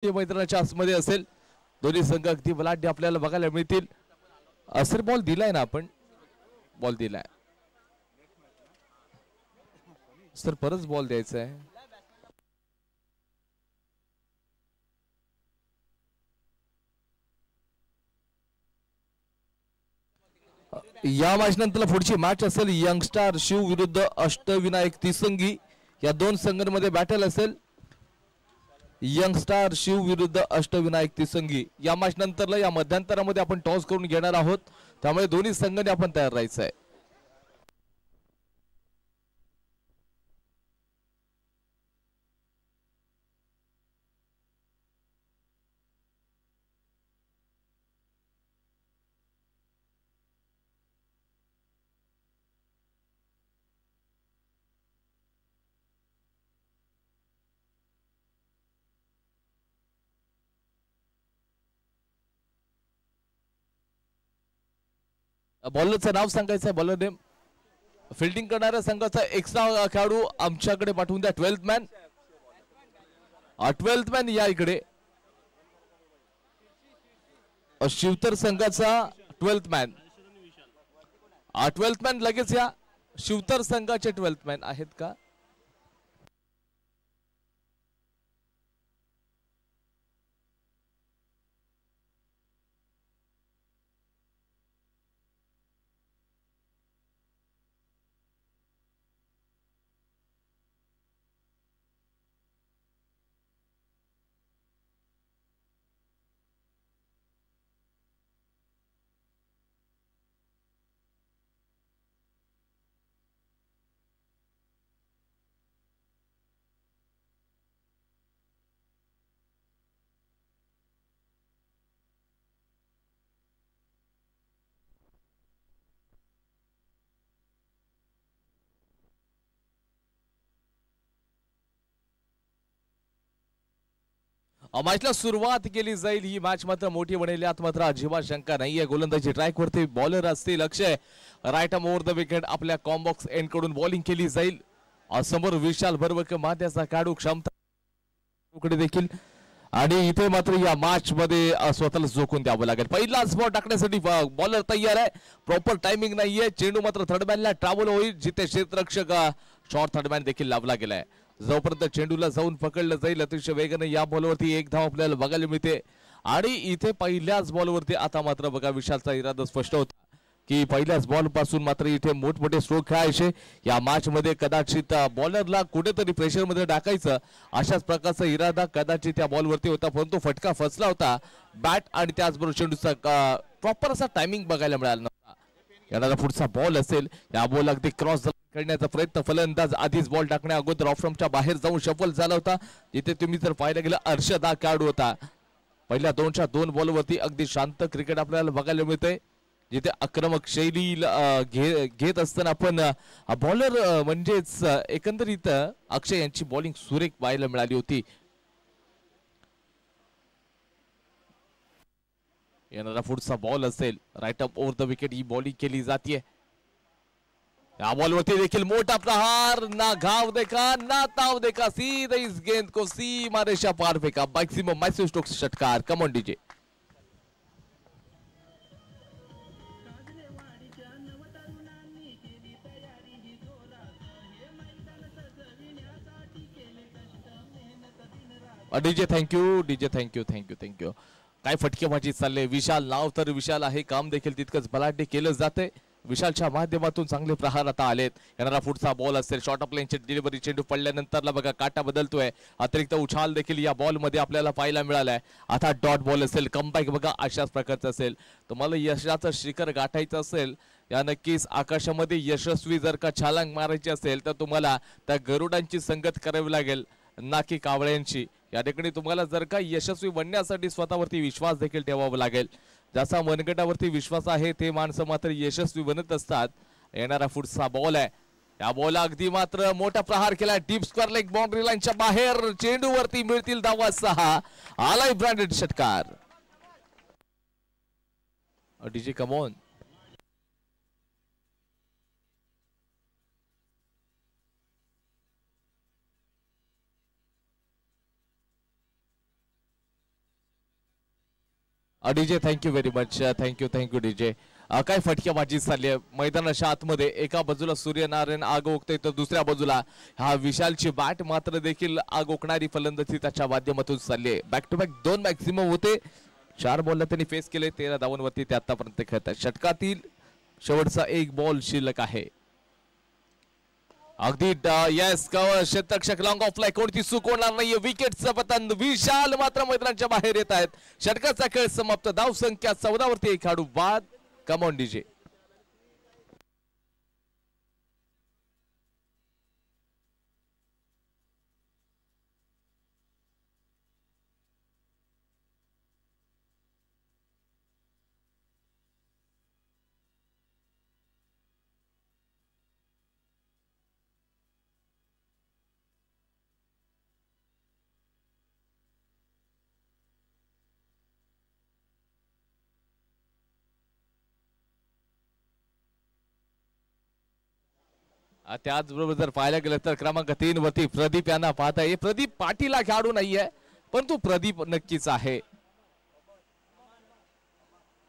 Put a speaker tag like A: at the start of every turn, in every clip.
A: मैदानाच्या आसमध्ये असेल. दोन्ही संघ अगदी बलाढ्य आपल्याला बघायला मिळतील. सर बॉल दिलाय ना आपण? बॉल दिलाय सर, परत बॉल द्यायचा आहे. या मॅच नंतर पुढची मॅच असेल यंगस्टार शिव विरुद्ध अष्टविनायक तिसंगी. या दोन संघांमध्ये बॅटल असेल. यंगस्टार शिव विरुद्ध अष्टविनायक तिसंगी. या मॅच नंतरला या मध्यांतरामध्ये आपण टॉस करून घेणार आहोत, त्यामुळे दोन्ही संघांनी आपण तयार राहायचं आहे. बॉलरचं नाव सांगायचं आहे. Bowler name. फिल्डिंग करणाऱ्या संघाचा एक्स्ट्रा खेळाडू आमच्याकडे पाठवून द्या. 12th man. 12th मॅन या इकडे. शिवतर संघाचा 12th मॅन. 12th मॅन लगेच या. शिवतर संघाचे 12th मॅन आहेत का? मॅचला सुरुवात केली जाईल. ही मॅच मात्र मोठी बनेल यात मात्र अजिबात शंका नाहीये. गोलंदाजी ट्रॅक वरती बॉलर असतील Akshay. Right arm over the wicket आपल्या कॉम्बॉक्स एंड कडून बॉलिंग केली जाईल. समोर विशाल भरवक माथ्याचा खेळाडू क्षमता देखील. आणि इथे मात्र या मॅच मध्ये स्वतःला झोकून द्यावं लागेल. पहिलाच बॉल टाकण्यासाठी बॉलर तयार आहे. प्रॉपर टायमिंग नाहीये. चेंडू मात्र थर्ड मॅनला ट्रॅव्हल होईल, जिथे क्षेत्ररक्षक शॉर्ट थर्ड मॅन देखील लावला गेलाय. जोपर्यंत चेंडूला जाऊन पकडलं जाईल अतिशय वेगाने या बॉलवरती एक धाव आपल्याला बघायला मिळते. आणि इथे पहिल्याच बॉलवरती आता मात्र बघा विशालचा इरादा स्पष्ट होता की पहिल्याच बॉल पासून मात्र इथे मोठमोठे स्ट्रोक खेळायचे. या मॅच मध्ये कदाचित बॉलरला कुठेतरी प्रेशर मध्ये टाकायचं अशाच प्रकारचा इरादा कदाचित त्या बॉलवरती होता, परंतु फटका फसला होता. बॅट आणि त्याचबरोबर चेंडूचा प्रॉपर असा टायमिंग बघायला मिळाला नव्हता. येणारा पुढचा बॉल असेल. या बॉल अगदी क्रॉस करण्याचा प्रयत्न फलंदाज आधीच बॉल टाकण्या अगोदर ऑफस्टंपच्या बाहेर जाऊन शफल झाला होता. जिथे तुम्ही जर पाहायला गेलं अर्षद हा खेळाडू होता. पहिल्या 2 बॉलवरती अगदी शांत क्रिकेट आपल्याला बघायला मिळतंय, जिथे आक्रमक शैली घेत असताना आपण बॉलर म्हणजेच एकंदरीत अक्षय यांची बॉलिंग सुरेख पाहायला मिळाली होती. येणारा पुढचा बॉल असेल. राईट अप ओव्हर द विकेट ही बॉलिंग केली जाते. या बॉलवरती देखील मोठा प्रहार. ना घाव देखा ना ताव देखा, सीधा इस गेंद को सीमा रेषा पार फेंका. मैक्सिमम मैसिव स्टोक्स षटकार. Come on DJ. DJ thank you. DJ thank you thank you thank you. काय फटकेबाजी चालले. विशाल नाव तर विशाल आहे, काम देखील तितकंच बलाढ्य केलं जाते. विशालच्या माध्यमातून चांगले प्रहार आता आलेत. येणारा पुढचा बॉल असेल. शॉर्ट ऑफ लाईनची डिलिव्हरी. चेंडू पडल्यानंतरला बघा काटा बदलतोय. अतिरिक्त उछाल देखील या बॉल मध्ये आपल्याला पाहायला मिळालाय. आता डॉट बॉल असेल. कमबॅक बघा अशाच प्रकारचं असेल. तुम्हाला यशाचं शिखर गाठायचं असेल, या नक्कीच आकाशामध्ये यशस्वी जर का छलांग मारायची असेल तर तुम्हाला त्या गरुडांची संगत करावी लागेल, ना की कावळ्यांची. या ठिकाणी तुम्हाला जर का यशस्वी बनण्यासाठी स्वतःवरती विश्वास देखील ठेवावा लागेल. ज्याचा मनगटावरती विश्वास आहे ते माणसं मात्र यशस्वी बनत असतात. येणारा पुढचा बॉल आहे. या बॉल अगदी मात्र मोठा प्रहार केलाय. डीप स्क्वेअर लेग बाउंड्री लाईनच्या बाहेर. चेंडूवरती मिळतील धावा 6. आलाय ब्रँडेड षटकार. DJ come on. DJ thank you very much thank you DJ. काय फटकेबाजी चालली आहे मैदानाच्या आतमध्ये. एका बाजूला सूर्यनारायण आग ओकतोय तर दुसऱ्या बाजूला हा विशालची बॅट मात्र देखील आग ओकणारी फलंदाजी त्याच्या माध्यमातून चालली आहे. बॅक टू बॅक 2 मॅक्सिमम होते. 4 बॉलला त्यांनी फेस केले. 13 धावांवरती ते आतापर्यंत खेळत आहेत. षटकातील शेवटचा 1 बॉल शिल्लक आहे. अगदी यस कव्हर क्षेत्ररक्षक लॉंग ऑफ लाय कोणती चूक होणार नाहीये. विकेटचं पतन. विशाल मात्र मैदानाच्या बाहेर येत आहेत. षटकाचा खेळ समाप्त. धाव संख्या 14 वरती एक खेळाडू बाद. Come on DJ. त्याचबरोबर जर पाहायला गेलं तर क्रमांक 3 वरती प्रदीप यांना पाहता ये. प्रदीप पाटीला खेळाडू नाहीये परंतु प्रदीप नक्कीच आहे.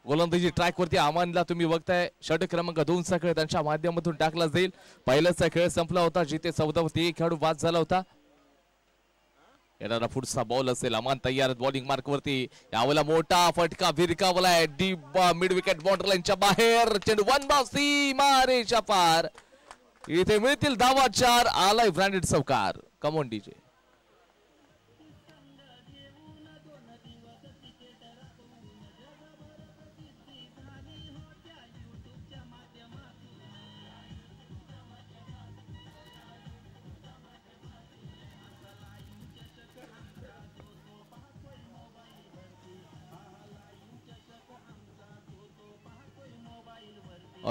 A: गोलंदाजी ट्रॅक वरती आमानला तुम्ही बघताय. षटक क्रमांक 2 चा खेळ त्यांच्या माध्यमातून टाकला जाईल. पहिल्याचा खेळ संपला होता जिथे 14 वरती एक खेळाडू बाद झाला होता. येणारा पुढचा बॉल असेल. अमान तयार बॉलिंग मार्क वरती. यावेळेला मोठा फटका भिरकावलाय डीप मिड विकेट बाउंड्री लाईनच्या बाहेर. चेंडू वन बाउंसी मारेच्या पार. इथे मिळतील धावा 4. आलाय ब्रँडेड चौकार. Come on DJ.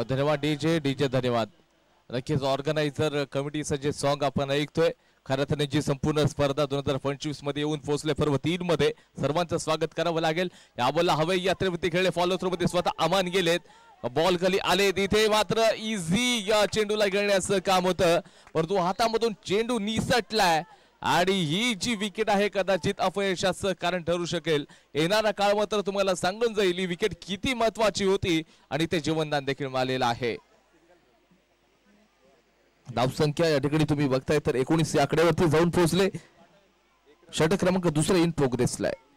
A: धन्यवाद डीजे. डीजे धन्यवाद. नक्कीच ऑर्गनायझर कमिटीचं जे सॉन्ग आपण ऐकतोय खरं तर जी संपूर्ण स्पर्धा 2025 मध्ये येऊन पोहोचले. पर्व 3 मध्ये सर्वांचं स्वागत करावं लागेल. या बॉलला हवाई यात्रेवरती खेळले. फॉलो थ्रू मध्ये स्वतः अमान गेलेत. बॉल खाली आले. तिथे मात्र इझी या चेंडूला घेण्याचं काम होतं परंतु हातामधून चेंडू निसटलाय आणि ही जी विकेट आहे कदाचित अपयशाचं कारण ठरू शकेल. येणारा काळ मात्र तुम्हाला सांगून जाईल ही विकेट किती महत्वाची होती आणि ते जीवनदान देखील मिळालेलं आहे. धावसंख्या या ठिकाणी तुम्ही बघताय तर 19 या आकड्यावरती जाऊन पोहोचले. षटक क्रमांक 2 इन प्रोग्रेसला आहे.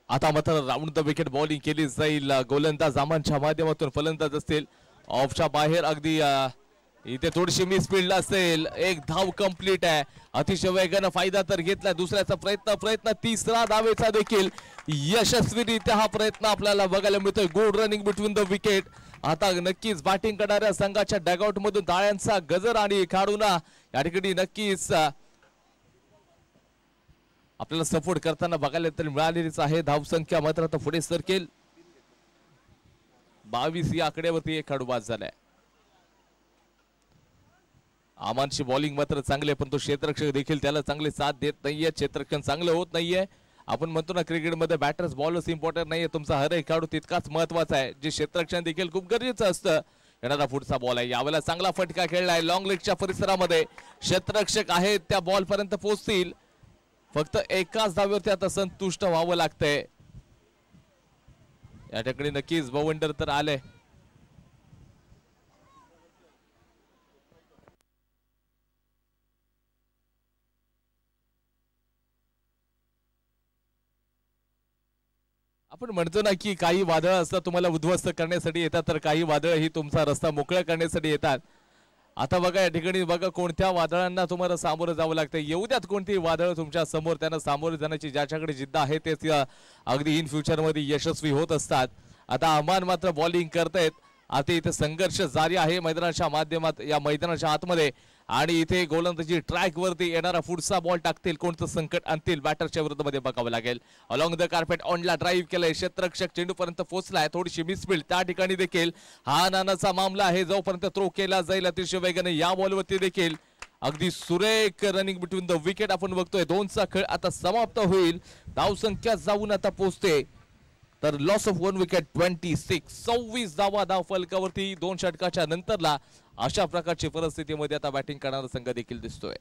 A: आता मात्र राऊंड द विकेट बॉलिंग केली जाईल. गोलंदाज आमानच्या माध्यमातून फलंदाज असतील ऑफच्या बाहेर. अगदी इथे थोडीशी मिसफिल्ड असेल. एक धाव कंप्लीट आहे. अतिशय वेगानं फायदा तर घेतला. दुसऱ्याचा प्रयत्न तिसरा धावेचा देखील यशस्वीरित्या हा प्रयत्न आपल्याला बघायला मिळतोय. Good running between the wicket. आता नक्कीच बॅटिंग करणाऱ्या संघाच्या डगआउट मधून टाळ्यांचा गजर आणि खेळाडूंना या ठिकाणी नक्कीच आपल्याला सपोर्ट करताना बघायला तरी मिळालेलीच आहे. धावसंख्या मात्र आता पुढे सरकेल. 22 या आकड्यावरती एक खेळाडू बाद झालाय. आमानची बॉलिंग मात्र चांगली आहे पण तो क्षेत्ररक्षक देखील त्याला चांगले साथ देत नाहीये. क्षेत्ररक्षण चांगलं होत नाहीये. आपण म्हणतो ना क्रिकेटमध्ये बॅटर्स बॉलर्स इम्पॉर्टंट नाहीये. तुमचा हर एक खेळाडू तितकाच महत्वाचा आहे. जे क्षेत्ररक्षण देखील खूप गरजेचं असतं. येणारा पुढचा बॉल आहे. यावेळेला चांगला फटका खेळलाय लॉंग लेगच्या परिसरामध्ये. क्षेत्ररक्षक आहेत त्या बॉल पर्यंत पोहोचतील. फक्त एकाच धावेवरती आता संतुष्ट व्हावं लागतंय. या ठिकाणी नक्कीच बवंडर तर आले. आपण म्हणतो ना की काही वादळ असतात तुम्हाला उद्ध्वस्त करण्यासाठी येतात तर काही वादळ ही तुमचा रस्ता मोकळा करण्यासाठी येतात. आता बघा या ठिकाणी बघा कोणत्या वादळांना तुम्हाला सामोरं जावं लागतं. येऊ द्यात कोणती वादळ तुमच्या समोर. त्यांना सामोरं जाण्याची ज्याच्याकडे जिद्द आहे ते अगदी इन फ्युचर मध्ये यशस्वी होत असतात. आता अमान मात्र बॉलिंग करतायत. आता इथे संघर्ष जारी आहे मैदानाच्या माध्यमात या मैदानाच्या आतमध्ये आणि इथे गोलंदाजी ट्रॅक वरती येणारा पुढचा बॉल टाकतील कोणतं संकट आणतील बॅटरच्या विरोधामध्ये बघावं लागेल. अलॉंग द कार्पेट ऑनला ड्राईव्ह केलंय. क्षेत्ररक्षक चेंडू पर्यंत पोहोचलाय. थोडीशी मिसफिल्ड त्या ठिकाणी देखील हा नानाचा मामला आहे. जोपर्यंत थ्रो केला जाईल अतिशय वेगाने या बॉलवरती देखील अगदी सुरेख रनिंग बिटवीन द विकेट आपण बघतोय. 2चा खेळ आता समाप्त होईल. धावसंख्या जाऊन आता पोहोचते तर लॉस ऑफ 1 विकेट 26 धावा धाव फलकावरती 2 षटकाच्या नंतरला अशा प्रकारची परिस्थितीमध्ये आता बॅटिंग करणारा संघ देखील दिसतोय.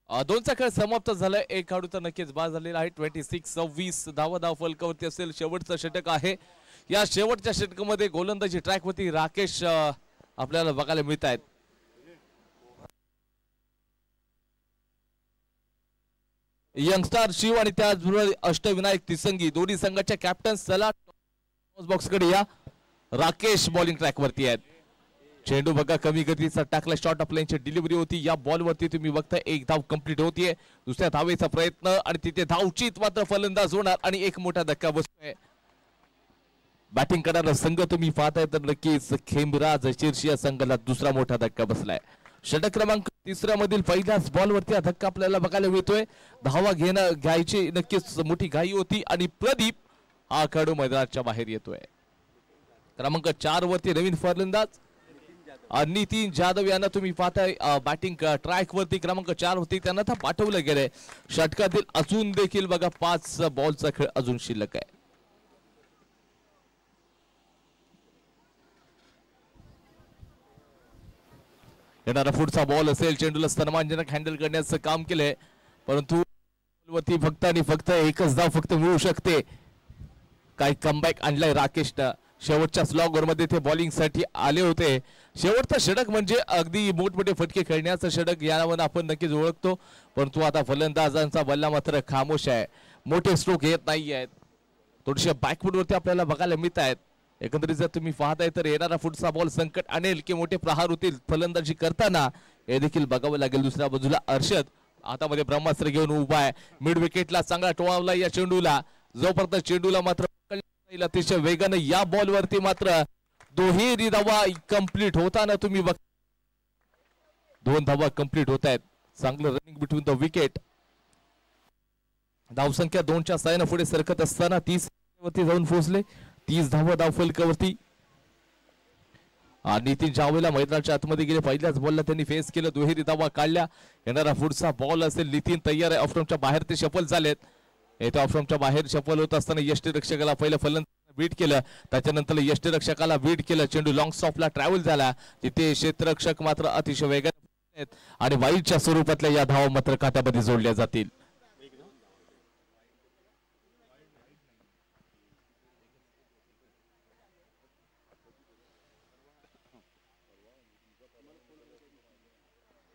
A: दोनचा खेळ समाप्त झालाय. एक खेळाडू तर नक्कीच बाद झालेला आहे. 26 धावा धाव फलकावरती असेल. शेवटचं षटक आहे. या शेवटच्या षटकामध्ये गोलंदाजी ट्रॅकवरती राकेश आपल्याला बघायला मिळत आहेत. यंगस्टार शिव आणि त्याचबरोबर अष्टविनायक तिसंगी दोन्ही संघाच्या कॅप्टन चला बॉक्स कडे या. राकेश बॉलिंग ट्रॅकवरती आहेत. चेंडू बघा कमी गतीचा टाकला. शॉर्ट ऑफ लाईनची डिलिव्हरी होती. या बॉल वरती तुम्ही बघता एक धाव कंप्लीट होतीये. दुसऱ्या धावेचा प्रयत्न आणि तिथे धावचीत मात्र फलंदाज होणार आणि एक मोठा धक्का बसतोय. बॅटिंग करणारा संघ तुम्ही पाहताय तर नक्कीच खेमराज शिर्षी संघाला दुसरा मोठा धक्का बसलाय. षटक क्रमांक 3 मधील पहिल्याच बॉल वरती हा धक्का आपल्याला बघायला मिळतोय. धावा घ्यायची नक्कीच मोठी घाई होती आणि प्रदीप हा खेळाडू मैदानाच्या बाहेर येतोय. क्रमांक 4 वरती नवीन फलंदाज नितीन जाधव यांना तुम्ही पाहताय बॅटिंग ट्रॅक वरती क्रमांक 4 होती. त्यांना तर पाठवलं गेलंय. षटकातील अजून देखील बघा 5 बॉलचा खेळ अजून शिल्लक आहे. येणारा पुढचा बॉल असेल. चेंडूला सन्मानजनक हँडल करण्याचं काम केलंय परंतु वरती फक्त आणि फक्त एकच धाव फक्त मिळू शकते. काही कमबॅक आणलाय राकेशनं. शेवटच्या स्लॉग मध्ये ते बॉलिंग साठी आले होते. शेवटचा षटक म्हणजे अगदी मोठमोठे फटके खेळण्याचं षटक यावर आपण नक्कीच ओळखतो परंतु आता फलंदाजांचा बल्ला मात्र खामोश आहे. मोठे स्ट्रोक येत नाही आहेत. थोडेसे बॅकफूट वरती आपल्याला बघायला मिळत आहेत. एकंदरीत जर तुम्ही पाहताय तर येणारा पुढचा बॉल संकट आणेल की मोठे प्रहार होतील फलंदाजी करताना हे देखील बघावं लागेल. दुसऱ्या बाजूला अर्षद हातामध्ये ब्रह्मास्त्र घेऊन उभा आहे. मिड विकेटला चांगला टोळावला या चेंडूला. जोपर्यंत चेंडूला मात्र अतिशय वेगाने या बॉल वरती मात्र दुहेरी धावा कंप्लीट होताना तुम्ही बघ 2 धावा कंप्लीट होत आहेत. चांगलं रनिंग बिटवीन द विकेट. धावसंख्या 2च्या साहाय्याने पुढे सरकत असताना 30 वरती जाऊन पोहोचले. 30 धावा धाव फलकावरती. नितीन जावेला मैदानाच्या आतमध्ये गेले. पहिल्याच बॉलला त्यांनी फेस केलं. दुहेरी धावा काढल्या. येणारा पुढचा बॉल असेल. नितीन तयार आहे. ऑफस्टंपच्या बाहेर ते शफल झालेत. येथे ऑफस्टंपच्या बाहेर शफल होत असताना यष्टीरक्षकाला पहिलं फलंदाज बीट केलं. त्याच्यानंतर यष्टीरक्षकाला बीट केलं. चेंडू लॉंग स्टॉपला ट्रॅव्हल झाला. तिथे क्षेत्ररक्षक मात्र अतिशय वेगाने आणि वाईडच्या स्वरूपातल्या या धावा मात्र खात्यामध्ये जोडल्या जातील.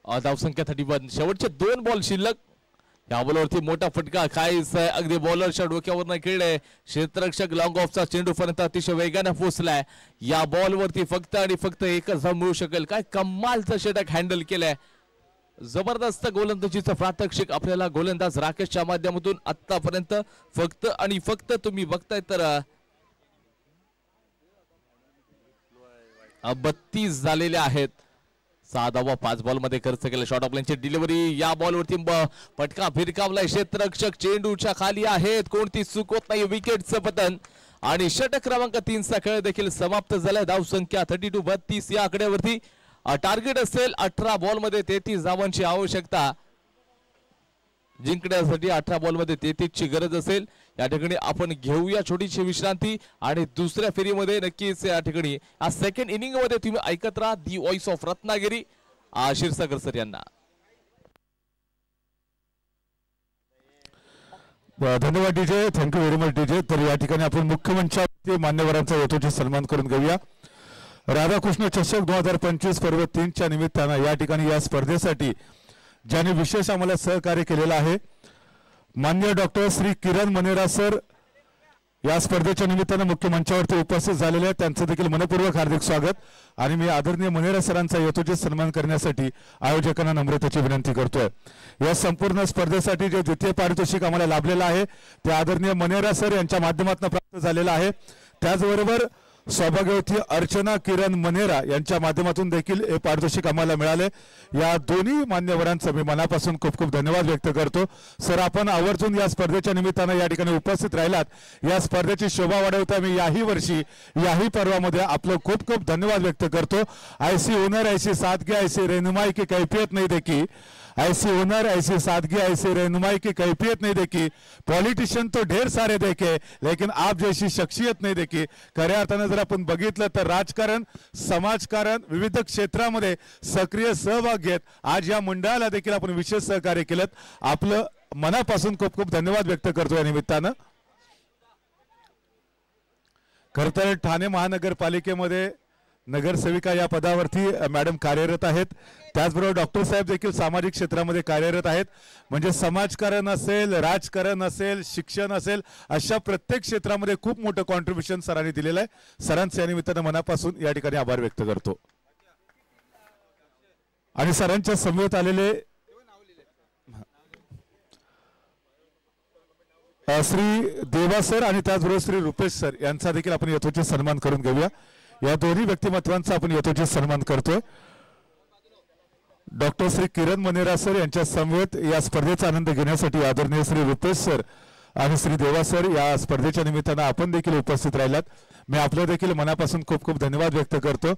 A: धावसंख्या 31. शेवटचे 2 बॉल शिल्लक. या बॉलवरती मोठा फटका खायचा अगदी बॉलरच्या डोक्यावर नाही खेळले. क्षेत्ररक्षक लॉंग ऑफचा चेंडू पर्यंत अतिशय वेगाने पोहोचलाय. या बॉलवरती फक्त आणि फक्त एकच धाव मिळू शकेल. काय कमालचं षटक हँडल केलंय. जबरदस्त गोलंदाजीचं प्रात्यक्षिक आपल्याला गोलंदाज राकेशच्या माध्यमातून आतापर्यंत फक्त आणि फक्त तुम्ही बघताय तर 32 झालेले आहेत. 6 धावा 5 बॉल मध्ये खर्च केला. शॉर्ट ऑफ लाईनची डिलिव्हरी. या बॉलवरती फटका फिरकावलाय. क्षेत्ररक्षक चेंडूच्या खाली आहेत. कोणती चूक होत नाही. विकेटचं पतन आणि षटक क्रमांक 3 चा खेळ देखील समाप्त झालाय. धाव संख्या 32 या आकड्यावरती. टार्गेट असेल 18 बॉल मध्ये 33 धावांची आवश्यकता. जिंकण्यासाठी 18 बॉल मध्ये 33 ची गरज असेल. या ठिकाणी आपण घेऊया छोटीशी विश्रांती आणि दुसऱ्या फेरीमध्ये नक्कीच या ठिकाणी आज सेकंड इनिंग मध्ये तुम्ही ऐकत राहा the voice of Ratnagiri Kshirsagar sir यांना.
B: धन्यवाद DJ. Thank you very much DJ. तर या ठिकाणी आपण मुख्यमंचावरती मान्यवरांचा यथोचित सन्मान करून घेऊया. राधाकृष्ण चषक 2025 पर्व 3च्या निमित्तानं या ठिकाणी या स्पर्धेसाठी ज्यांनी विशेष आम्हाला सहकार्य केलेलं आहे मान्य डॉक्टर श्री किरण मनेरा सर या स्पर्धेच्या निमित्तानं मुख्य मंचावरती उपस्थित झालेले आहेत, त्यांचं देखील मनपूर्वक हार्दिक स्वागत. आणि मी आदरणीय मनेरा सरांचा यथोचित सन्मान करण्यासाठी आयोजकांना नम्रतेची विनंती करतोय. या संपूर्ण स्पर्धेसाठी जे द्वितीय पारितोषिक आम्हाला लाभलेलं आहे ते आदरणीय मनेरा सर यांच्या माध्यमातून प्राप्त झालेलं आहे. त्याचबरोबर सौभाग्यवती अर्चना किरण मनेरा यांच्या माध्यमातून देखील हे पारितोषिक आम्हाला मिळाले. या दोन्ही मान्यवरांचं मी मनापासून खूप खूप धन्यवाद व्यक्त करतो. सर, आपण आवर्जून या स्पर्धेच्या निमित्तानं या ठिकाणी उपस्थित राहिलात. या स्पर्धेची शोभा वाढवता मी याही वर्षी याही पर्वामध्ये आपलं खूप खूप धन्यवाद व्यक्त करतो. ऐसी हुनर ऐसी सादगी ऐसी रहनुमाई की कैफियत नहीं देखी, ऐसी हुनर ऐसी सादगी ऐसी रहनुमाई की कैफियत नहीं देखी, पॉलिटिशियन तो ढेर सारे देखे लेकिन आप जैसी शख्सियत नहीं देखी. खऱ्या अर्थानं जर आपण बघितलं तर राजकारण, समाजकारण, विविध क्षेत्रामध्ये सक्रिय सहभाग घेत आज या मंडळाला देखील आपण विशेष सहकार्य केलं. आपलं मनापासून खूप खूप धन्यवाद व्यक्त करतो. या निमित्तानं खरं तर ठाणे महानगरपालिकेमध्ये नगरसेविका या पदावरती मॅडम कार्यरत आहेत. त्याचबरोबर डॉक्टर साहेब देखील सामाजिक क्षेत्रामध्ये कार्यरत आहेत. म्हणजे समाजकारण असेल, राजकारण असेल, शिक्षण असेल, अशा प्रत्येक क्षेत्रामध्ये खूप मोठं कॉन्ट्रीब्युशन सरांनी दिलेलं आहे. सरांच्या निमित्तानं मनापासून या ठिकाणी आभार व्यक्त करतो. आणि सरांच्या समवेत आलेले श्री देवा सर आणि त्याचबरोबर श्री रुपेश सर यांचा देखील आपण यथोचित सन्मान करून घेऊया. या दोन्ही व्यक्तिमत्वांचा आपण यथोचित सन्मान करतोय. डॉक्टर श्री किरण मनेरा सर यांच्या समवेत या स्पर्धेचा आनंद घेण्यासाठी आदरणीय श्री रुपेश सर आणि श्री देवा सर या स्पर्धेच्या निमित्तानं आपण देखील उपस्थित राहिलात. मी आपलं देखील मनापासून खूप खूप धन्यवाद व्यक्त करतो.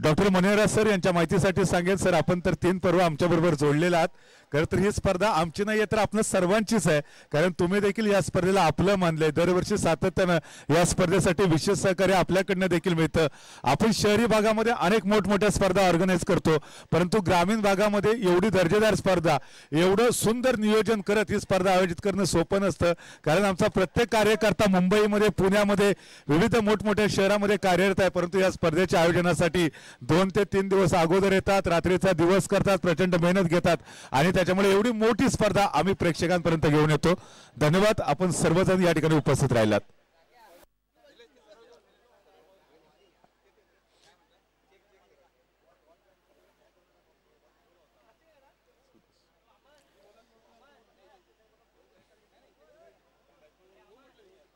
B: डॉक्टर मनेरा सर यांच्या माहितीसाठी सांगेल, सर आपण तर 3 पर्व आमच्याबरोबर जोडलेला आहात. खरं तर ही स्पर्धा आमची नाही तर आपलं सर्वांचीच आहे, कारण तुम्ही देखील या स्पर्धेला आपलं मानलंय. दरवर्षी सातत्यानं या स्पर्धेसाठी विशेष सहकार्य आपल्याकडनं देखील मिळतं. आपण शहरी भागामध्ये अनेक मोठमोठ्या स्पर्धा ऑर्गनाईज करतो, परंतु ग्रामीण भागामध्ये एवढी दर्जेदार स्पर्धा, एवढं सुंदर नियोजन करत ही स्पर्धा आयोजित करणं सोपं नसतं. कारण आमचा प्रत्येक कार्यकर्ता मुंबईमध्ये, पुण्यामध्ये, विविध मोठमोठ्या शहरामध्ये कार्यरत आहे, परंतु या स्पर्धेच्या आयोजनासाठी 2 ते 3 दिवस अगोदर येतात, रात्रीचा दिवस करतात, प्रचंड मेहनत घेतात आणि त्याच्यामुळे एवढी मोठी स्पर्धा आम्ही प्रेक्षकांपर्यंत घेऊन येतो. धन्यवाद, आपण सर्वजण या ठिकाणी उपस्थित राहिलात.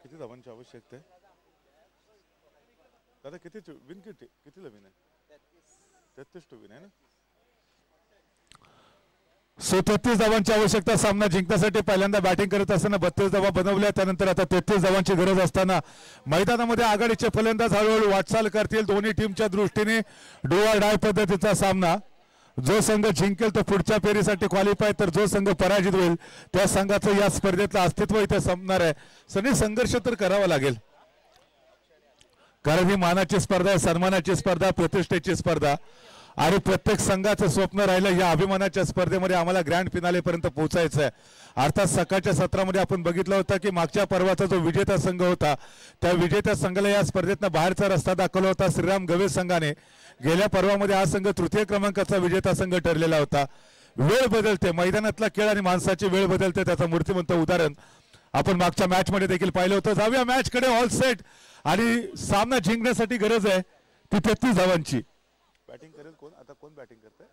B: किती धावांची आवश्यकता आहे दादा? किती विन कितीला विन आहे? 33 टू विन आहे ना. 33 धावांची आवश्यकता. सामना जिंकण्यासाठी पहिल्यांदा बॅटिंग करत असताना 32 धावा बनवल्या, त्यानंतर आता 33 धावांची गरज असताना मैदानामध्ये आघाडीचे फलंदाज हळूहळू वाटचाल करतील. दोन्ही टीमच्या दृष्टीने डू ऑर डाय पद्धतीचा सामना. जो संघ जिंकेल तो पुढच्या फेरीसाठी क्वालिफाय, तर जो संघ पराजित होईल त्या संघाचं या स्पर्धेतलं अस्तित्व इथे संपणार आहे. सगळी संघर्ष तर करावा लागेल, कारण ही मानाची स्पर्धा आहे, सन्मानाची स्पर्धा, प्रतिष्ठेची स्पर्धा आणि प्रत्येक संघाचं स्वप्न राहिलं या अभिमानाच्या स्पर्धेमध्ये आम्हाला ग्रँड फिनाले पर्यंत पोहोचायचं आहे. अर्थात सकाळच्या सत्रामध्ये आपण बघितलं होतं की मागच्या पर्वाचा जो विजेता संघ होता त्या विजेत्या संघाला या स्पर्धेतनं बाहेरचा रस्ता दाखवला होता श्रीराम गवे संघाने. गेल्या पर्वामध्ये हा संघ तृतीय क्रमांकाचा विजेता संघ ठरलेला होता. वेळ बदलते, मैदानातला खेळ आणि माणसाची वेळ बदलते, त्याचं मूर्तिमंत उदाहरण आपण मागच्या मॅच मध्ये देखील पाहिलं होतं. जाऊया मॅच कडे. ऑल सेट आणि सामना जिंकण्यासाठी गरज आहे ती 33 धावांची. बॅटिंग करेल कोण? आता कोण बॅटिंग करतंय?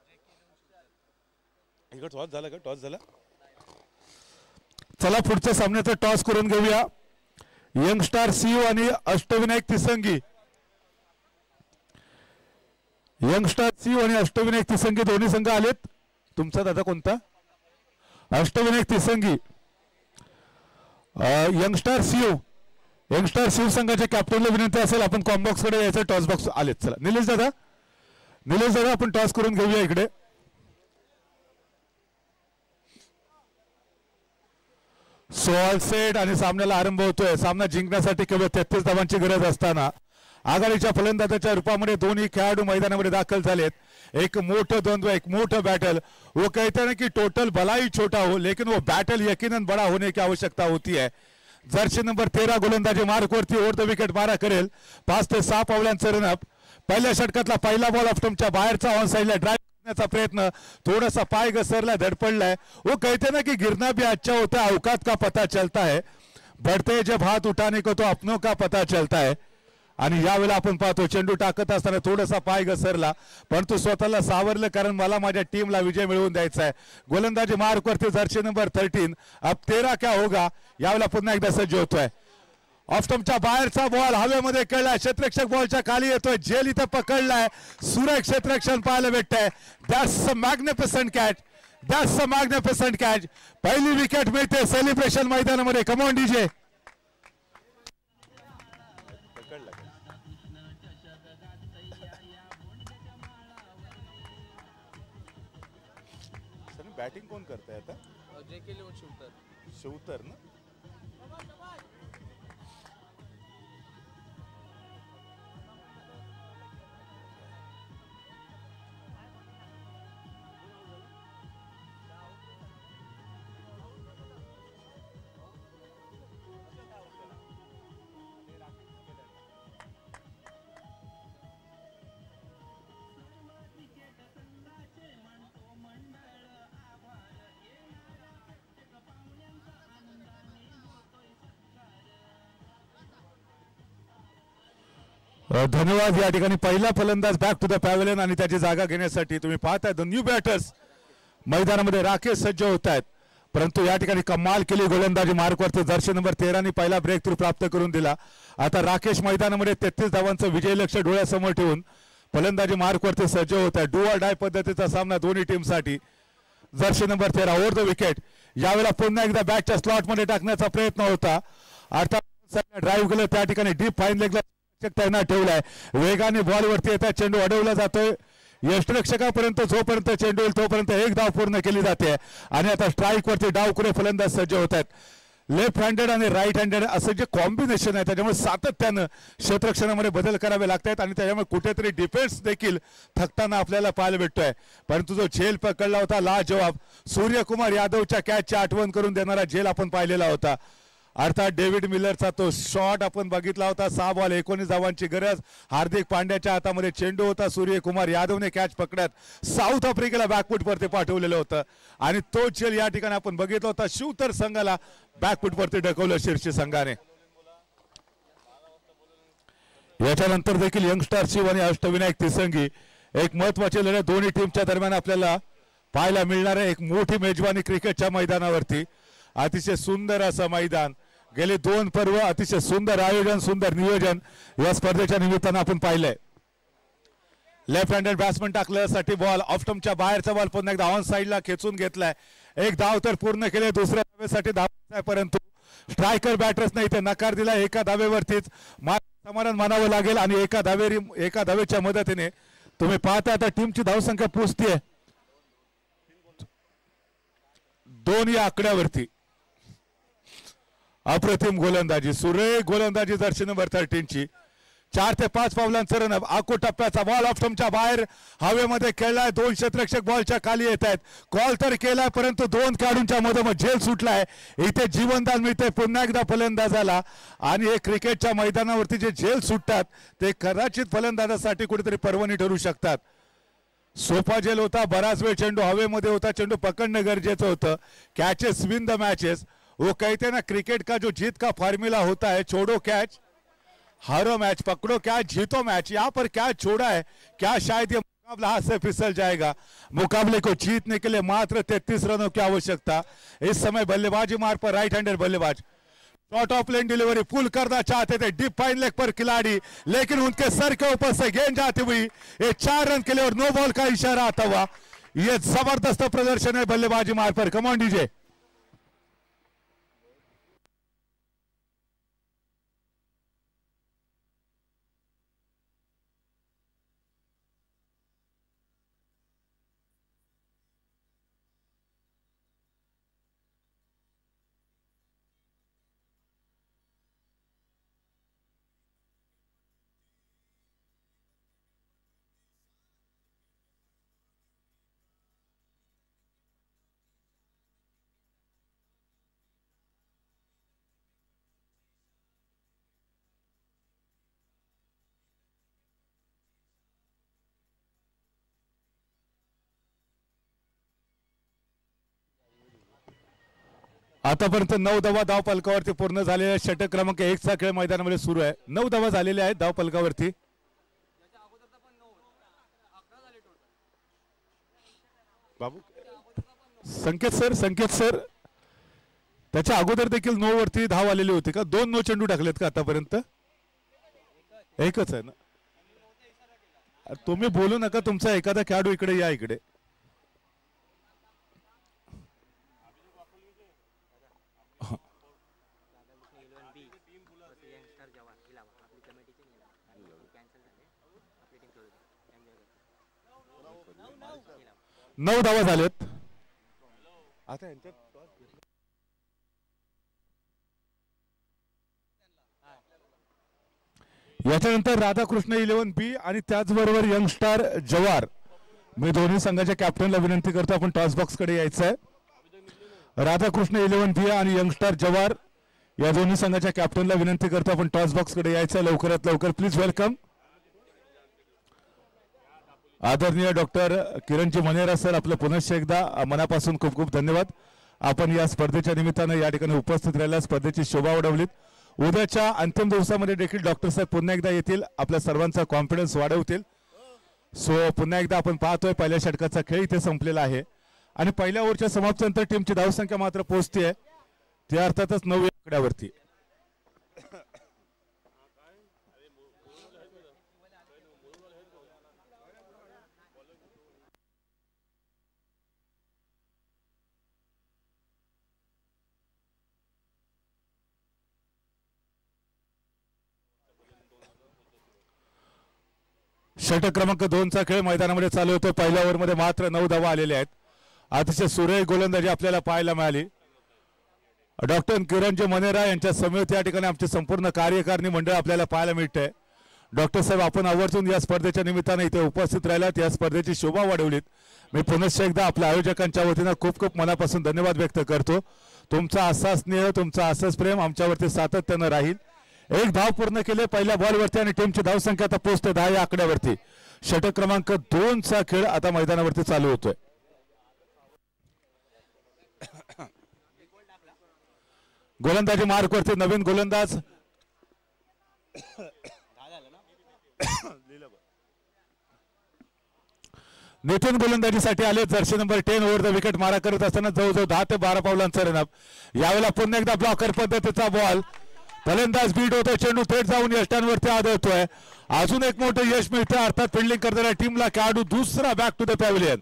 B: इकडे टॉस झाला का? टॉस झाला. चला पुढच्या सामन्याचा टॉस करून घेऊया. यंगस्टार सीयू आणि अष्टविनायक तिसंगी. यंगस्टार सीयू आणि अष्टविनायक तिसंगी दोन्ही संघ आलेत. तुमचा दादा कोणता? Ashtavinayak Tisangi. Youngstar CU. Youngstar CU संघाच्या कॅप्टनला विनंती असेल आपण कॉम्बॉक्स कडे यायचं. टॉस बॉक्स आलेत. चला निलेश दादा, निलेश दादा आपण टॉस करून घेऊया इकडे. ऑल सेट आणि सामन्याला आरंभ होतोय. सामना जिंकण्यासाठी केवळ 33 धावांची गरज असताना आघाडीच्या फलंदाजाच्या रूपामध्ये दोन्ही खेळाडू मैदानामध्ये दाखल झालेत. एक मोठं द्वंद्व, एक मोठं बैटल. वो कहते हैं कि टोटल भला ही छोटा हो लेकिन वो बैटल यकीनन बड़ा होने की आवश्यकता होती है. जर्सी नंबर 13 गोलंदाजी मार्कवरती ओव्हर द विकेट मारा करेल. 5 ते 6 पावलांचं रनअप. पहिल्या षटकातला पहिला बॉल ऑफ स्टंपच्या बाहेरचा ऑन साईडला ड्राईव्ह चा प्रयत्न, थोडासा पाय घसरला, धडपडलाय. वो कहते ना कि गिरना भी अच्छा होता है, औकात का पता चलता है. बढ़ते जब हात उठाने को तो अपनों का पता चलता है. आणि यावेळेला आपण पाहतो चेंडू टाकत असताना थोडासा पाय घसरला, परंतु स्वतःला सावरलं, कारण मला माझ्या टीमला विजय मिळवून द्यायचा आहे. गोलंदाजी मार्क वरती जर्सी नंबर 13. अब 13 क्या होगा. यावेळेला पुन्हा एकदा सज्ज होतोय. ऑफस्टंपच्या बाहेरचा बॉल हवेमध्ये खेळलाय, क्षेत्ररक्षक बॉलच्या खाली येतोय, झेल इथं पकडलाय, सुरेख क्षेत्ररक्षण पाहायला भेटतंय. That's a magnificent catch, that's a magnificent catch. पहिली विकेट मिळते सेलिब्रेशन मैदानामध्ये. Come on DJ. बॅटिंग कोण करताय आता.
A: जेके लिहून शिवतर
B: शिवतर ना. धन्यवाद. या ठिकाणी पहिला फलंदाज बॅक टू द पॅव्हलियन आणि त्याची जागा घेण्यासाठी तुम्ही पाहताय द न्यू बॅटर्स मैदानामध्ये राकेश सज्ज होत आहेत. परंतु या ठिकाणी कमाल केली गोलंदाजी मार्कवरती जर्सी नंबर 13 ने पहिला ब्रेक थ्रू प्राप्त करून दिला. आता राकेश मैदानामध्ये 33 धावांचं विजय लक्ष्य डोळ्यासमोर ठेवून फलंदाजी मार्कवरती सज्ज होत आहे. डू ऑर डाय पद्धतीचा सामना दोन्ही टीमसाठी. Jersey number 13 over the wicket. यावेळेला पुन्हा एकदा बॅटच्या स्लॉटमध्ये टाकण्याचा प्रयत्न होता. अर्थात ड्राईव्ह केलं, त्या ठिकाणी डीप फाईन लेगला तैनात ठेवलाय. वेगाने बॉलवरती येतात, चेंडू अडवला जातोय. यष्टिरक्षकापर्यंत जोपर्यंत चेंडू येईल तोपर्यंत एक धाव पूर्ण केली जाते. आणि आता स्ट्राईक वरती डावखुरे फलंदाज सज्ज होत आहेत. लेफ्ट हँडेड आणि राईट हँडेड असं जे कॉम्बिनेशन आहे त्याच्यामुळे सातत्यानं क्षेत्ररक्षणामध्ये बदल करावे लागतात आणि त्याच्यामुळे कुठेतरी डिफेन्स देखील थकताना आपल्याला पाहायला भेटतोय. परंतु जो झेल पकडला होता लाजवाब, सूर्यकुमार यादवच्या कॅचची आठवण करून देणारा झेल आपण पाहिलेला होता. अर्थात डेव्हिड मिलरचा तो शॉट आपण बघितला होता. 6 बॉल 19 धावांची गरज. हार्दिक पांड्याच्या हातामध्ये चेंडू होता. सूर्यकुमार यादवने कॅच पकडत साऊथ आफ्रिकेला बॅकफूट वरती पाठवलेलं होतं आणि तो झेल या ठिकाणी आपण बघितला होता. शिवतर संघाला बॅकफूट वरती ढकवलं शिर्षी संघाने. याच्यानंतर देखील यंगस्टर शिव आणि अष्टविनायक तिसंगी एक महत्वाची लढत दोन्ही टीमच्या दरम्यान आपल्याला पाहायला मिळणार आहे. एक मोठी मेजवानी क्रिकेटच्या मैदानावरती. अतिशय सुंदर असं मैदान. गेले 2 पर्व अतिशय सुंदर आयोजन, सुंदर नियोजन या स्पर्धेच्या निमित्तानं आपण पाहिलंय. लेफ्ट हँडेड बॅट्समन टाकल्यासाठी बॉल ऑफस्टंपच्या बाहेरचा बॉल पुन्हा एकदा ऑन साइडला खेचून घेतलाय. एक धाव तर पूर्ण केले, दुसऱ्या धावेसाठी धाव, परंतु स्ट्रायकर बॅटर्सने इथे नकार दिला. एका धावेवरतीच समाधान मानावं लागेल आणि एका धावेच्या मदतीने तुम्ही पाहता आता टीमची धावसंख्या पोहोचतीये 2 या आकड्यावरती. अप्रतिम गोलंदाजी, सुरेख गोलंदाजी जर्सी नंबर 13 ची. 4 ते 5 पावलांचं रन. आखो टप्प्याचा बॉल ऑफस्टंपच्या बाहेर हवेमध्ये खेळलाय. 2 क्षेत्ररक्षक बॉलच्या खाली येत आहेत. कॉल तर केलाय परंतु 2 खेळाडूंच्या मधोमध झेल सुटलाय. इथे जीवनदान मिळते पुन्हा एकदा फलंदाजाला. आणि हे क्रिकेटच्या मैदानावरती जे झेल सुटतात ते कदाचित फलंदाजासाठी कुठेतरी पर्वणी ठरू शकतात. सोपा झेल होता. बराच वेळ चेंडू हवेमध्ये होता. चेंडू पकडणं गरजेचं होतं. Catches win the matches. वो कहते ना क्रिकेट का जो जीत का फार्मूला होता है, छोड़ो कैच हारो मैच, पकड़ो कैच जीतो मैच. यहाँ पर कैच छोड़ा है, क्या शायद ये मुकाबला हाथ से फिसल जाएगा. मुकाबले को जीतने के लिए मात्र 33 रनों की आवश्यकता. इस समय बल्लेबाजी मार्ग पर राइट हैंडर बल्लेबाज. शॉर्ट ऑफ लेन डिलीवरी पुल करना चाहते थे डीप फाइन लेग पर खिलाड़ी, लेकिन उनके सर के ऊपर से गेंद जाती हुई ये 4 रन के लिए और नो बॉल का इशारा आता हुआ. ये जबरदस्त प्रदर्शन है बल्लेबाजी मार्ग पर. Come on DJ. आतापर्यंत 9 धावा धाव फलकावरती पूर्ण झालेल्या षटक क्रमांक 1 चा खेळ मैदानामध्ये सुरू आहे. 9 धावा झालेल्या आहेत धाव फलकावरती. बाबू संकेत सर त्याच्या अगोदर देखील 9 वरती धाव आलेली होती का? 2 नो चेंडू टाकलेत का आतापर्यंत? एकच आहे ना. तुम्ही बोलू नका, तुमचा एखादा खेळाडू इकडे या. इकडे नऊ धावा झालेत. आता याच्यानंतर राधाकृष्ण 11B आणि त्याचबरोबर यंगस्टार जवार. मी दोन्ही संघाच्या कॅप्टनला विनंती करतो आपण टॉस बॉक्स कडे यायचं आहे. राधाकृष्ण 11B आणि यंगस्टार जवार या दोन्ही संघाच्या कॅप्टनला विनंती करतो आपण टॉस बॉक्स कडे यायचं आहे लवकरात लवकर. Please welcome. आदरणीय डॉक्टर किरणजी मनेरा सर, आपलं पुनश्च एकदा मनापासून खूप खूप धन्यवाद. आपण या स्पर्धेच्या निमित्तानं या ठिकाणी उपस्थित राहिला, स्पर्धेची शोभा वाढवलीत. उद्याच्या अंतिम दिवसामध्ये देखील डॉक्टर साहेब पुन्हा एकदा येतील, आपल्या सर्वांचा कॉन्फिडन्स वाढवतील. सो पुन्हा एकदा आपण पाहतोय पहिल्या षटकाचा खेळ इथे संपलेला आहे आणि पहिल्या ओव्हरच्या समाप्तीनंतर टीमची धावसंख्या मात्र पोहोचते आहे ती अर्थातच 9 आकड्यावरती. षटक क्रमांक 2 चा खेळ मैदानामध्ये चालू होतो. पहिल्या ओव्हरमध्ये मात्र 9 धावा आलेल्या आहेत. अतिशय सुरेख गोलंदाजी आपल्याला पाहायला मिळाली. डॉक्टर किरणजी मनेरा यांच्या समेत या ठिकाणी आमचे संपूर्ण कार्यकारिणी मंडळ आपल्याला पाहायला मिळते. डॉक्टर साहेब, आपण आवर्जून या स्पर्धेच्या निमित्ताने इथे उपस्थित राहिलात, या स्पर्धेची शोभा वाढवलीत. मी पुनश्च एकदा आपल्या आयोजकांच्या वतीनं खूप खूप मनापासून धन्यवाद व्यक्त करतो. तुमचा असा स्नेह, तुमचा असंच प्रेम आमच्यावरती सातत्यानं राहील. एक धाव पूर्ण केले पहिल्या बॉलवरती आणि टीमची धावसंख्या आता पोहोचते 10 या आकड्यावरती. षटक क्रमांक 2 चा खेळ आता मैदानावरती चालू होतोय. गोलंदाजी मार्कवरती नवीन गोलंदाज नितीन गोलंदाजीसाठी आले. Jersey number 10 over the wicket मारा करत असताना जवळजवळ 10 ते 12 पावलांचा रनअप. यावेळेला पुन्हा एकदा ब्लॉकर पद्धतीचा बॉल. फलंदाज बीट होतोय, चेंडू थेट जाऊन यष्टांवरती आदळतोय. अजून एक मोठं यश मिळतं, अर्थात फिल्डिंग करणाऱ्या टीमला खेळाडू दुसरा back to the pavilion.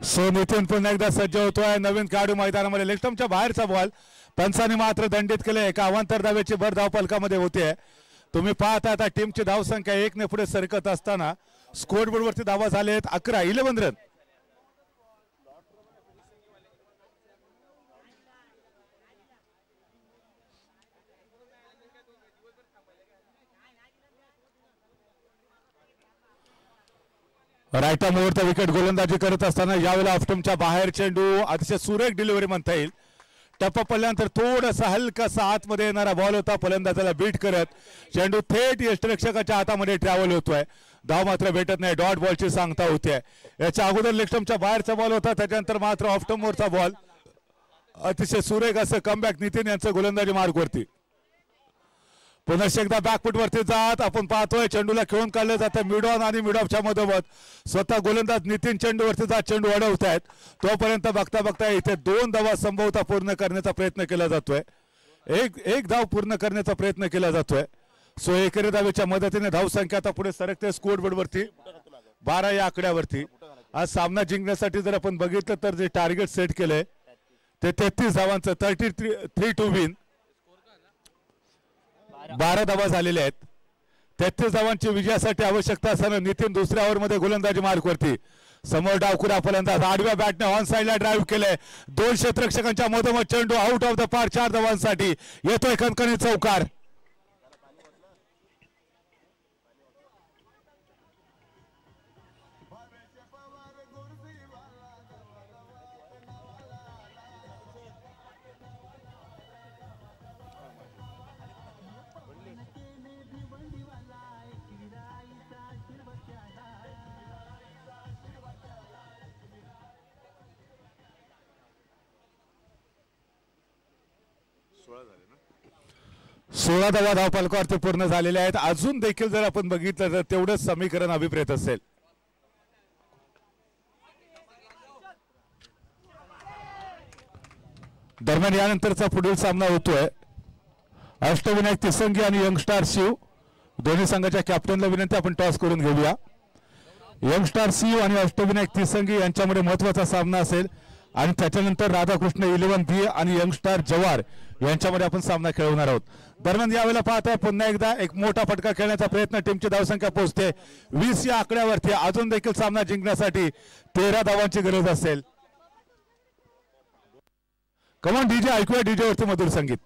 B: So Nitin पुन्हा एकदा सज्ज होतोय. नवीन खेळाडू मैदानामध्ये. लेफ्टमच्या बाहेरचा बॉल पंचाने मात्र दंडित केले. एका अवांतर धावेची भर धाव फलकामध्ये होते. तुम्ही पाहता आता टीमची धावसंख्या 1 ने पुढे सरकत असताना स्कोरबोर्डवरती धावा झालेत 11 run. Right arm over the wicket गोलंदाजी करत असताना यावेळेला ऑफस्टंपच्या बाहेर चेंडू. अतिशय सुरेख डिलिव्हरी म्हणता येईल. टप्पा पडल्यानंतर थोडासा हलकासा आतमध्ये येणारा बॉल होता. फलंदाजाला बीट करत चेंडू थेट यष्टिरक्षकाच्या हातामध्ये ट्रॅव्हल होतोय. धाव मात्र भेटत नाही. डॉट बॉलची सांगता होते. याच्या अगोदर लेफ्टमच्या बाहेरचा बॉल होता, त्याच्यानंतर मात्र ऑफस्टंपवरचा बॉल. अतिशय सुरेख असं कमबॅक नितीन यांचं गोलंदाजी मार्गवरती. पुन्हा एकदा बॅकफुट वरती जात आपण पाहतोय चेंडूला खेळून काढलं जातं मिडॉन आणि मिडॉफच्या मधोमध. स्वतः गोलंदाज नितीन चेंडूवरती जात चेंडू अडवतायत. तोपर्यंत बघता बघता इथे 2 धावा संभवता पूर्ण करण्याचा प्रयत्न केला जातोय. एक धाव पूर्ण करण्याचा प्रयत्न केला जातोय. सो एकेरी धावेच्या मदतीने धावसंख्या आता पुढे सरकते स्कोरबोर्ड वरती. 12 या आकड्यावरती आज सामना जिंकण्यासाठी जर आपण बघितलं तर जे टार्गेट सेट केलंय ते 33 धावांचं 33 टू विन 12 धावा झालेल्या आहेत. 33 धावांची विजयासाठी आवश्यकता असताना नितीन दुसऱ्या ओव्हरमध्ये गोलंदाजी मार्कवरती. समोर डावखुरा फलंदाज आडव्या बॅटने ऑन साइडला ड्राईव्ह केलंय. 2 क्षेत्ररक्षकांच्या मधोमध चेंडू आउट ऑफ द पार 4 धावांसाठी येतोय खणखणी चौकार. सोळा धावा धावफलकावरती पूर्ण झालेल्या आहेत. अजून देखील जर आपण बघितलं तर तेवढंच समीकरण अभिप्रेत असेल. दरम्यान यानंतरचा पुढील सामना होतोय अष्टविनायक तिसंगी आणि यंगस्टार शिव. दोन्ही संघाच्या कॅप्टनला विनंती आपण टॉस करून घेऊया. यंगस्टार शिव आणि अष्टविनायक तिसंगी यांच्यामध्ये महत्वाचा सामना असेल आणि त्याच्यानंतर राधाकृष्ण 11 बी आणि यंगस्टार जवार यांच्यामध्ये आपण सामना खेळवणार आहोत. दरम्यान यावेळेला पाहताय पुन्हा एकदा एक मोठा फटका खेळण्याचा प्रयत्न. टीमची धावसंख्या पोहोचते 20 या आकड्यावरती. अजून देखील सामना जिंकण्यासाठी 13 धावांची गरज असेल. कमॉन डीजे ऐकूया डीजे वरती मधुर संगीत.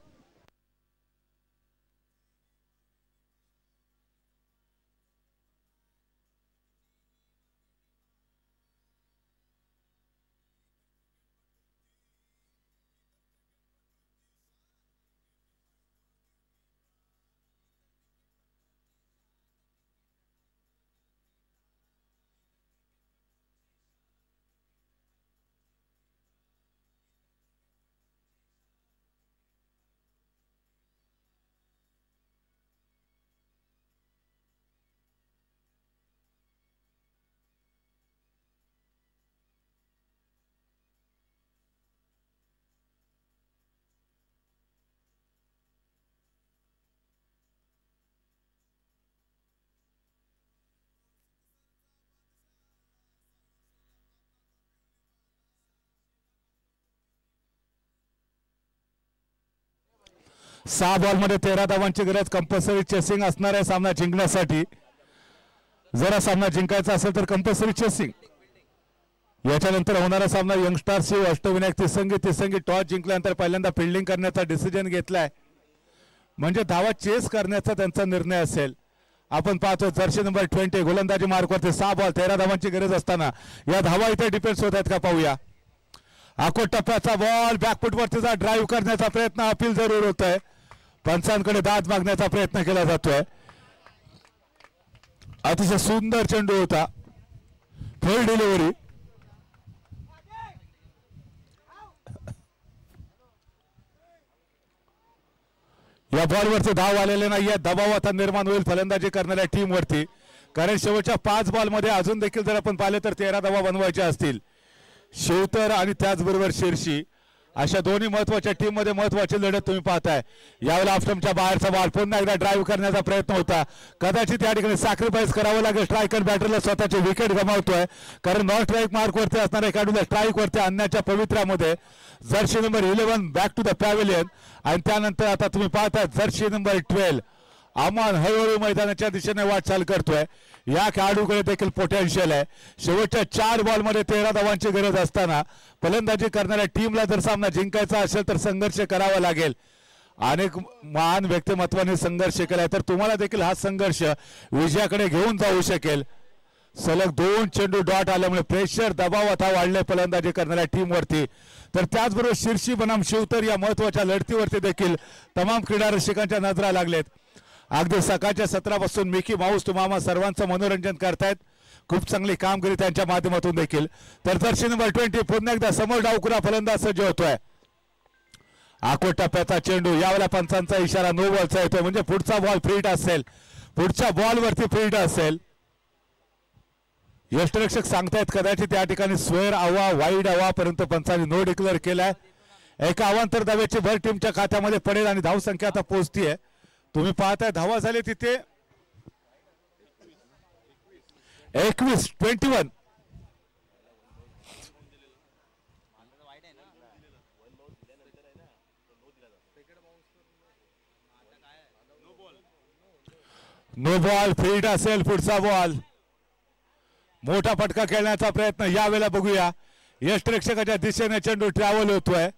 B: सहा बॉलमध्ये 13 धावांची गरज. कंपल्सरी चेसिंग असणार आहे सामना जिंकण्यासाठी. जरा सामना जिंकायचा असेल तर कंपल्सरी चेसिंग. याच्यानंतर होणारा सामना यंगस्टार शिव अष्टविनायक तिसंगी टॉस जिंकल्यानंतर पहिल्यांदा फिल्डिंग करण्याचा डिसिजन घेतलाय म्हणजे धावा चेस करण्याचा त्यांचा निर्णय असेल. आपण पाहतो जर्सी नंबर 20 गोलंदाजी मार्कवरती 6 बॉल 13 धावांची गरज असताना या धावा इथे डिफेन्स होत आहेत का पाहूया. आखो टप्प्याचा बॉल बॅकफुटवरतीचा ड्राईव्ह करण्याचा प्रयत्न अपील जरूर होत आहे. पंचांकडे दाद मागण्याचा प्रयत्न केला जातोय. अतिशय सुंदर चेंडू होता. Fail delivery. या बॉलवरती धाव आलेले नाहीये. दबाव आता निर्माण होईल फलंदाजी करणाऱ्या टीम वरती कारण शेवटच्या 5 बॉलमध्ये अजून देखील जर आपण पाहिले तर 13 धावा बनवायच्या असतील. शिवतर आणि त्याचबरोबर शिरशी अशा दोन्ही महत्वाच्या टीम मध्ये महत्वाची लढत तुम्ही पाहताय. यावेळेला ऑफस्टंपच्या बाहेरचा बॉल पुन्हा एकदा ड्राईव्ह करण्याचा प्रयत्न होता. कदाचित या ठिकाणी सॅक्रिफाईस करावं लागेल. स्ट्रायकर बॅटरला स्वतःची विकेट गमावतोय कारण नॉन स्ट्राईक मार्क वरती असणाऱ्या खेळाडूला स्ट्राईक वरती आणण्याच्या पवित्र्यामध्ये jersey number 11 back to the pavilion आणि त्यानंतर आता तुम्ही पाहताय जर्सी नंबर 12 अमान हळूहळू मैदानाच्या दिशेने वाटचाल करतोय. या खेळाडूकडे देखील पोटेन्शियल आहे. शेवटच्या 4 बॉलमध्ये 13 धावांची गरज असताना फलंदाजी करणाऱ्या टीमला जर सामना जिंकायचा असेल तर संघर्ष करावा लागेल. अनेक महान व्यक्तिमत्वांनी संघर्ष केलाय तर तुम्हाला देखील हा संघर्ष विजयाकडे घेऊन जाऊ शकेल. सलग 2 चेंडू डॉट आल्यामुळे प्रेशर दबाव आता वाढले फलंदाजी करणाऱ्या टीमवरती. तर त्याचबरोबर शिरशी बनाम शिवतर या महत्वाच्या लढतीवरती देखील तमाम क्रीडा रसिकांच्या नजरा लागलेत. अगदी सकाळच्या सत्रापासून मिकी माऊस तुम्हाला सर्वांचं मनोरंजन करतायत. खूप चांगली कामगिरी त्यांच्या माध्यमातून देखील. तर जर्सी नंबर 20 पुन्हा एकदा समोर डावखुरा फलंदाज सज्ज होतोय. आखो टप्प्याचा चेंडू यावेळेला पंचांचा इशारा नो बॉलचा येतोय म्हणजे पुढचा बॉल फ्रीट असेल. पुढच्या बॉलवरती फ्रीट असेल. यष्टरक्षक सांगतायत कदाचित या ठिकाणी स्क्वेअर हवा वाईड हवा परंतु पंचांनी नो डिक्लेअर केलाय. एका अवांतर धावेची भर टीमच्या खात्यामध्ये पडेल आणि धावसंख्या आता पोहोचतीये. तुम्ही पाहताय धावा झाले तिथे 21. नो बॉल, फील्ड असेल पुढचा बॉल. मोठा फटका खेळण्याचा प्रयत्न यावेळेला बघूया. यष्टिरक्षकाच्या दिशेने चेंडू ट्रॅव्हल होतोय.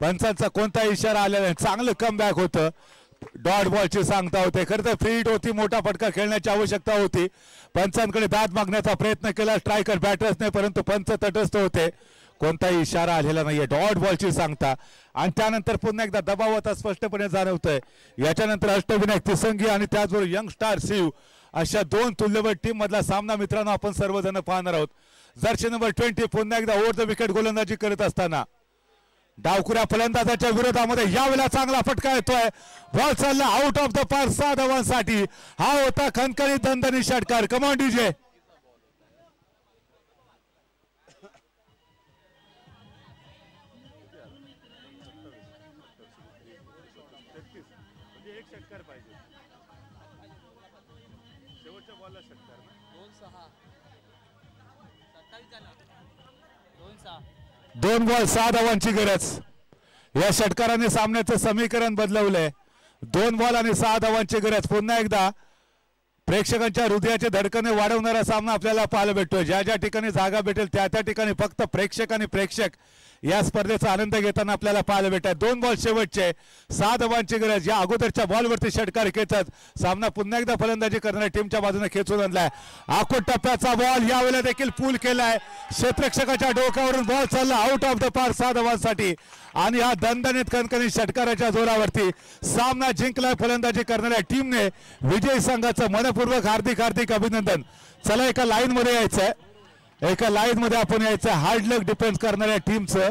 B: पंचांचा कोणता इशारा आलेला नाही. चांगलं कमबॅक होतं. डॉट बॉलची सांगता होते. खरं तर फ्रीट होती. मोठा फटका खेळण्याची आवश्यकता होती. पंचांकडे दाद मागण्याचा प्रयत्न केला स्ट्रायकर बॅटर्स नाही, परंतु पंच तटस्थ होते. कोणताही इशारा आलेला नाहीये. डॉट बॉलची सांगता आणि त्यानंतर पुन्हा एकदा दबाव आता स्पष्टपणे जाणवतोय. याच्यानंतर अष्टविनायक तिसंगी आणि त्याचबरोबर यंग स्टार शिव अशा दोन तुल्यबळ टीम मधला सामना मित्रांनो आपण सर्वजण पाहणार आहोत. जर्सी नंबर 20 पुन्हा एकदा ओव्हर द विकेट गोलंदाजी करत असताना डावखुऱ्या फलंदाजाच्या विरोधामध्ये यावेळेला चांगला फटका येतोय. बॉल चालला आउट ऑफ द पार्क 6 धावांसाठी. हा होता खणखणीत दणदणीत षटकार. Come on DJ. दोन बॉल 6 धावांची गरज. या षटकाराने सामन्याचं समीकरण बदलवलंय. 2 बॉल आणि 6 धावांची गरज. पुन्हा एकदा प्रेक्षकांच्या हृदयाचे धडकने वाढवणारा सामना आपल्याला पाहायला भेटतोय. ज्या ज्या ठिकाणी जागा भेटेल त्या त्या ठिकाणी फक्त प्रेक्षक आणि प्रेक्षक या स्पर्धेचा आनंद घेताना आपल्याला पाहायला भेटत. 2 बॉल शेवटचे, 6 धावांची गरज. या अगोदरच्या बॉलवरती षटकार खेचत सामना पुन्हा एकदा फलंदाजी करणाऱ्या टीमच्या बाजूने खेचून आणलाय. आखोट टप्प्याचा बॉल यावेळेला देखील पूल केलाय. क्षेत्ररक्षकाच्या डोक्यावरून बॉल चालला आउट ऑफ द पार्क 6 धावांसाठी. आणि हा दणदणीत कणकणीत षटकाराच्या जोरावरती सामना जिंकलाय फलंदाजी करणाऱ्या टीमने. विजयी संघाचं मनपूर्वक हार्दिक हार्दिक अभिनंदन. चला एका लाईन मध्ये यायचंय. एका लाईन मध्ये आपण यायचं हार्ड लक डिफेन्स करणाऱ्या टीमचं.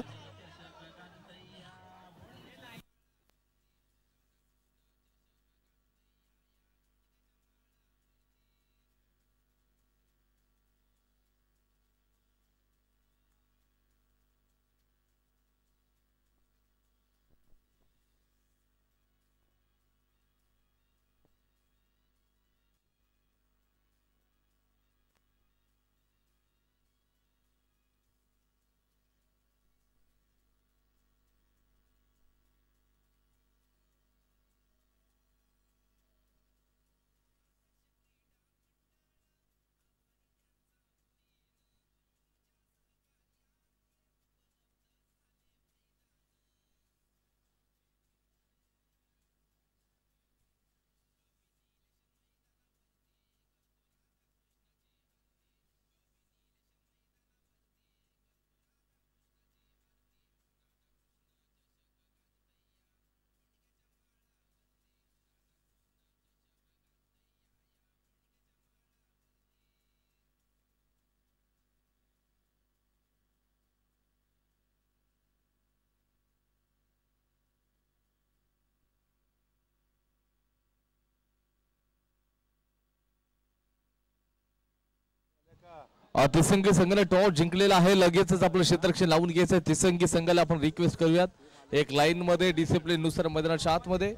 A: तिसंगी संघाने टॉस जिंकलेला आहे. लगेचच आपलं क्षेत्ररक्षण लावून घ्यायचं. तिसंगी संघाला आपण रिक्वेस्ट करूयात एक लाईन मध्ये डिसिप्लिन नुसार मैदानाच्या आतमध्ये.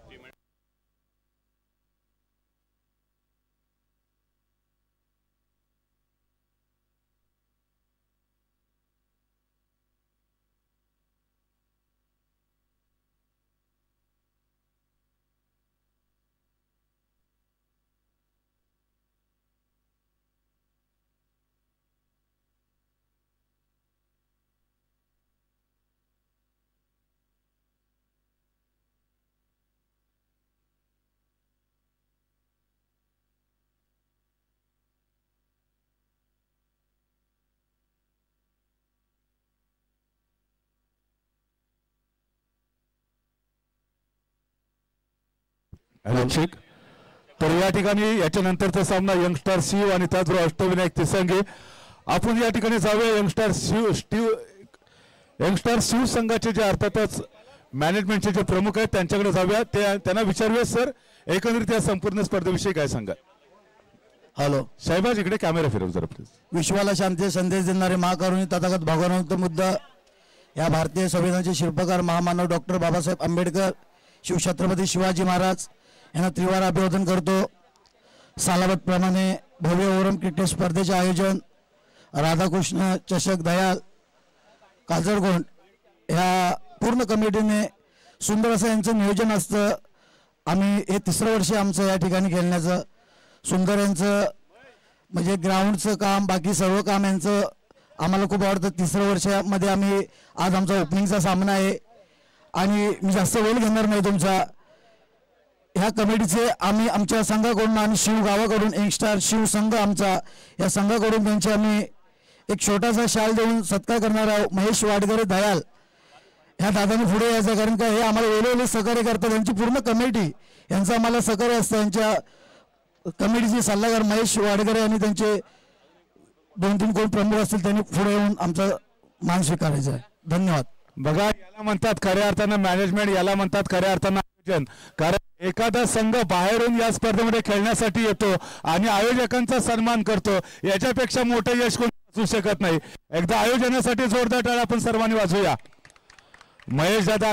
B: तर या ठिकाणी याच्यानंतरचा सामना यंगस्टार शिव आणि त्याचबरोबर अष्टविनायक तिसंगे. आपण या ठिकाणी जाऊया यंगस्टार शिव संघाचे जे अर्थातच मॅनेजमेंटचे जे प्रमुख आहेत त्यांच्याकडे जाऊया. त्यांना विचारूया सर एकंदरीत या संपूर्ण स्पर्धेविषयी काय सांगा.
C: हॅलो
B: साहेबाज इकडे कॅमेरा फिरव जरा प्लीज.
C: विश्वाला शांती संदेश देणारे महाकरुणी तथागत भगवंत मुद्दा या भारतीय संविधानाचे शिल्पकार महामानव डॉक्टर बाबासाहेब आंबेडकर शिवछत्रपती शिवाजी महाराज यांना त्रिवार अभिवादन करतो. सालाबत प्रमाणे भव्य ओरम क्रिकेट स्पर्धेचे आयोजन राधाकृष्ण चषक दयाल काजरगोंड ह्या पूर्ण कमिटीने सुंदर असं यांचं नियोजन असतं. आम्ही हे 3रं वर्ष आमचं या ठिकाणी खेळण्याचं. सुंदर यांचं म्हणजे ग्राउंडचं काम बाकी सर्व काम यांचं आम्हाला खूप आवडतं. 3रं वर्षामध्ये आम्ही आज आमचा ओपनिंगचा सामना आहे आणि मी जास्त वेळ घेणार नाही तुमचा. ह्या कमिटीचे आम्ही आमच्या संघाकडून आणि शिव गावाकडून यंगस्टार शिव संघ आमचा या संघाकडून त्यांचे आम्ही एक छोटासा शाल देऊन सत्कार करणार आहोत. महेश वाडगरे दयाल ह्या दादाने पुढे यायचं कारण का हे आम्हाला वेळोवेळी सहकार्य करतात. त्यांची पूर्ण कमिटी यांचं आम्हाला सहकार्य असतं. यांच्या कमिटीचे सल्लागार महेश वाडगरे आणि त्यांचे 2-3 कोण प्रमुख असतील त्यांनी पुढे येऊन आमचा मान स्वीकारायचा आहे. धन्यवाद.
B: बघा याला म्हणतात खऱ्या अर्थानं मॅनेजमेंट, याला म्हणतात खऱ्या अर्थानं आयोजन. कारण एखादा संघ बाहेरून या स्पर्धेमध्ये खेळण्यासाठी येतो आणि आयोजकांचा सन्मान करतो, याच्यापेक्षा मोठं यश कोण असू शकत नाही. एकदा आयोजनासाठी जोरदार टाळ्या आपण सर्वांनी वाजवूया. महेश दादा